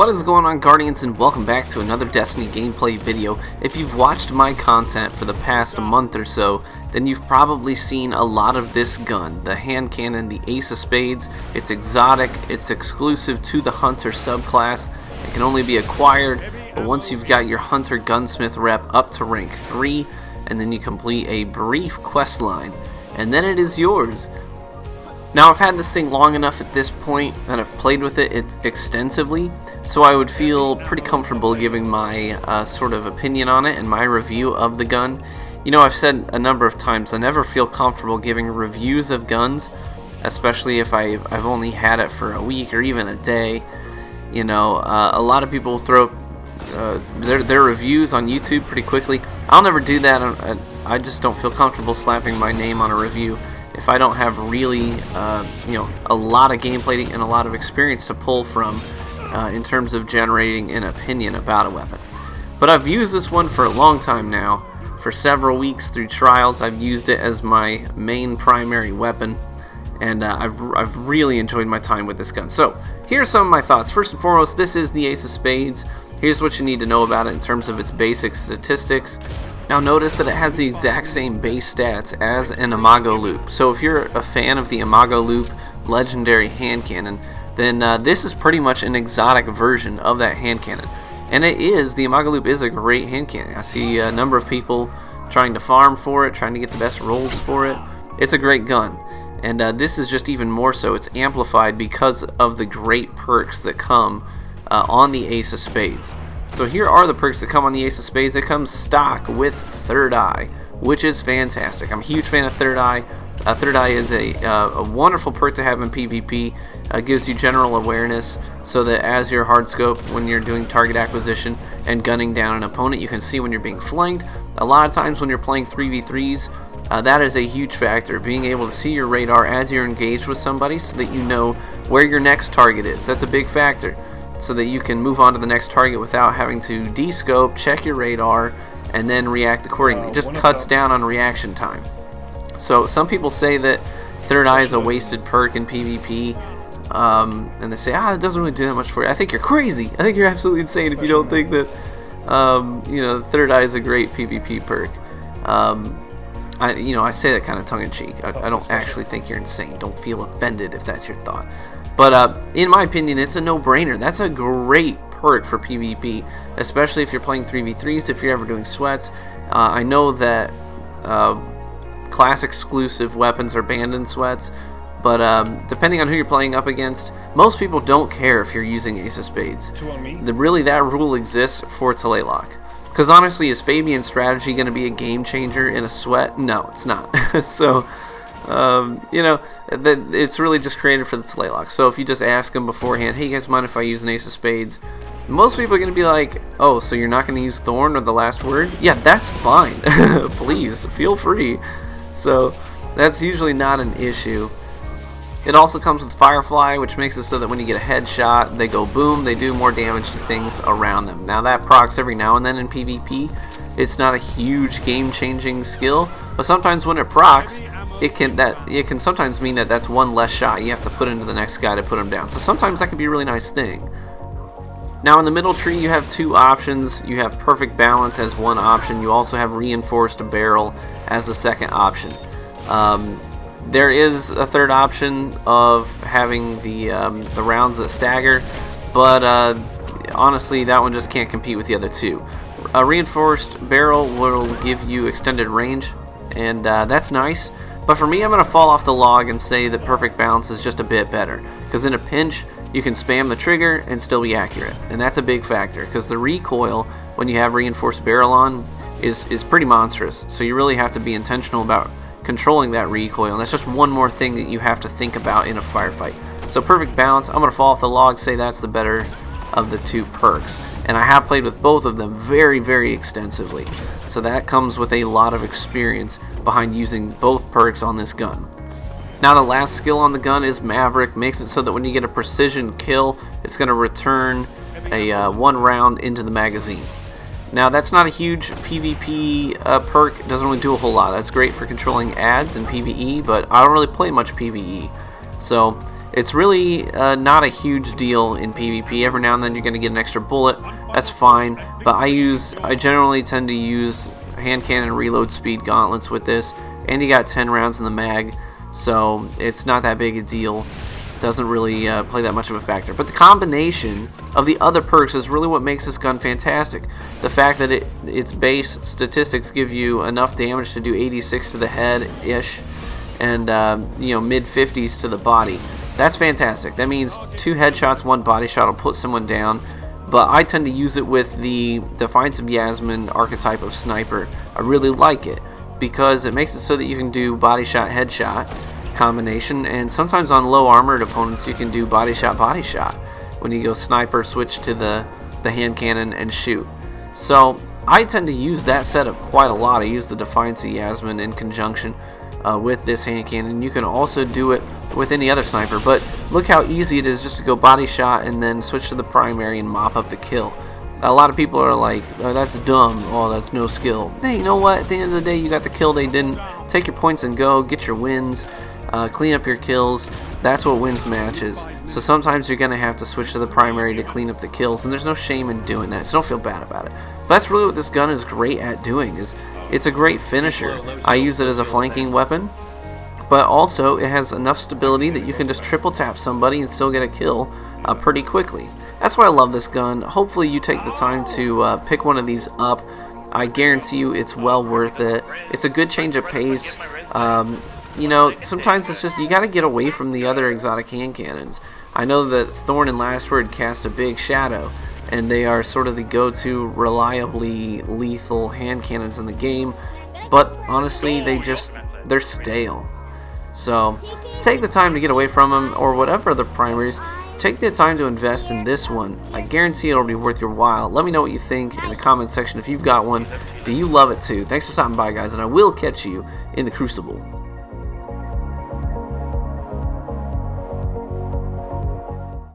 What is going on, Guardians, and welcome back to another Destiny gameplay video. If you've watched my content for the past month or so, then you've probably seen a lot of this gun, the hand cannon, the Ace of Spades. It's exotic, it's exclusive to the Hunter subclass, it can only be acquired, but once you've got your Hunter Gunsmith rep up to rank 3, and then you complete a brief quest line, and then it is yours. Now, I've had this thing long enough at this point that I've played with it extensively, so I would feel pretty comfortable giving my sort of opinion on it and my review of the gun. You know, I've said a number of times I never feel comfortable giving reviews of guns, especially if I've only had it for a week or even a day. You know, a lot of people throw their reviews on YouTube pretty quickly. I'll never do that. I just don't feel comfortable slapping my name on a review if I don't have really, you know, a lot of gameplay and a lot of experience to pull from in terms of generating an opinion about a weapon. But I've used this one for a long time now. For several weeks through trials, I've used it as my main primary weapon, and I've really enjoyed my time with this gun. So here's some of my thoughts. First and foremost, this is the Ace of Spades. Here's what you need to know about it in terms of its basic statistics. Now notice that it has the exact same base stats as an Imago Loop. So if you're a fan of the Imago Loop legendary hand cannon, then this is pretty much an exotic version of that hand cannon. And the Imago Loop is a great hand cannon. I see a number of people trying to farm for it, trying to get the best rolls for it. It's a great gun. And this is just even more so. It's amplified because of the great perks that come on the Ace of Spades. So here are the perks that come on the Ace of Spades. It comes stock with Third Eye, which is fantastic. I'm a huge fan of Third Eye. Third Eye is a wonderful perk to have in PvP. Gives you general awareness so that as your hard scope, when you're doing target acquisition and gunning down an opponent, you can see when you're being flanked. A lot of times when you're playing 3v3s, that is a huge factor, being able to see your radar as you're engaged with somebody so that you know where your next target is. That's a big factor, so that you can move on to the next target without having to descope, check your radar, and then react accordingly. It just cuts down on reaction time. So some people say that Third Eye is a wasted perk in PvP, and they say, it doesn't really do that much for you. I think you're crazy. I think you're absolutely insane if you don't think that, you know, Third Eye is a great PvP perk. I say that kind of tongue-in-cheek. I don't actually think you're insane. Don't feel offended if that's your thought. But in my opinion, it's a no-brainer. That's a great perk for PvP, especially if you're playing 3v3s, if you're ever doing sweats. I know that class exclusive weapons are banned in sweats, but depending on who you're playing up against, most people don't care if you're using Ace of Spades. Really, that rule exists for Talaylock. Because honestly, is Fabian's strategy going to be a game changer in a sweat? No, it's not. So, you know, it's really just created for the Talaylock. So if you just ask them beforehand, hey, you guys mind if I use an Ace of Spades? Most people are going to be like, oh, so you're not going to use Thorn or the last word? Yeah, that's fine. Please, feel free. So that's usually not an issue. It also comes with Firefly, which makes it so that when you get a headshot, they go boom, they do more damage to things around them. Now that procs every now and then in PvP. It's not a huge game-changing skill, but sometimes when it procs, it can sometimes mean that that's one less shot you have to put into the next guy to put him down. So sometimes that can be a really nice thing. Now in the middle tree you have two options. You have Perfect Balance as one option. You also have Reinforced Barrel as the second option. There is a third option of having the rounds that stagger, but honestly that one just can't compete with the other two. A Reinforced Barrel will give you extended range, and that's nice, but for me I'm going to fall off the log and say that Perfect Balance is just a bit better, because in a pinch you can spam the trigger and still be accurate, and that's a big factor, because the recoil when you have Reinforced Barrel on is pretty monstrous, so you really have to be intentional about controlling that recoil, and that's just one more thing that you have to think about in a firefight. So Perfect Balance, I'm going to fall off the log, say that's the better of the two perks, and I have played with both of them very, very extensively, so that comes with a lot of experience behind using both perks on this gun. Now the last skill on the gun is Maverick. Makes it so that when you get a precision kill, it's going to return a one round into the magazine. Now that's not a huge PvP perk, it doesn't really do a whole lot. That's great for controlling ads and PvE, but I don't really play much PvE. So It's really not a huge deal in PvP. Every now and then you're going to get an extra bullet. That's fine. But I generally tend to use hand cannon reload speed gauntlets with this. And you got 10 rounds in the mag, so it's not that big a deal. Doesn't really play that much of a factor. But the combination of the other perks is really what makes this gun fantastic. The fact that its base statistics give you enough damage to do 86 to the head-ish, and mid-50s to the body. That's fantastic. That means 2 headshots, 1 body shot will put someone down. But I tend to use it with the Defiance of Yasmin archetype of sniper. I really like it because it makes it so that you can do body shot, headshot combination, and sometimes on low armored opponents you can do body shot when you go sniper, switch to the hand cannon and shoot. So I tend to use that setup quite a lot. I use the Defiance of Yasmin in conjunction with this hand cannon. You can also do it with any other sniper, but look how easy it is just to go body shot and then switch to the primary and mop up the kill. A lot of people are like, oh, that's dumb, oh, that's no skill. Hey, you know what, at the end of the day you got the kill, they didn't. Take your points and go, get your wins, clean up your kills. That's what wins matches. So sometimes you're going to have to switch to the primary to clean up the kills, and there's no shame in doing that, so don't feel bad about it. But that's really what this gun is great at doing, is it's a great finisher. I use it as a flanking weapon, but also it has enough stability that you can just triple tap somebody and still get a kill pretty quickly. That's why I love this gun. Hopefully you take the time to pick one of these up. I guarantee you it's well worth it. It's a good change of pace. Sometimes it's just you got to get away from the other exotic hand cannons. I know that Thorn and Last Word cast a big shadow, and they are sort of the go-to reliably lethal hand cannons in the game, but honestly they're stale. So take the time to get away from them, or whatever other primaries. Take the time to invest in this one. I guarantee it'll be worth your while. Let me know what you think in the comment section if you've got one. Do you love it too? Thanks for stopping by, guys, and I will catch you in the Crucible.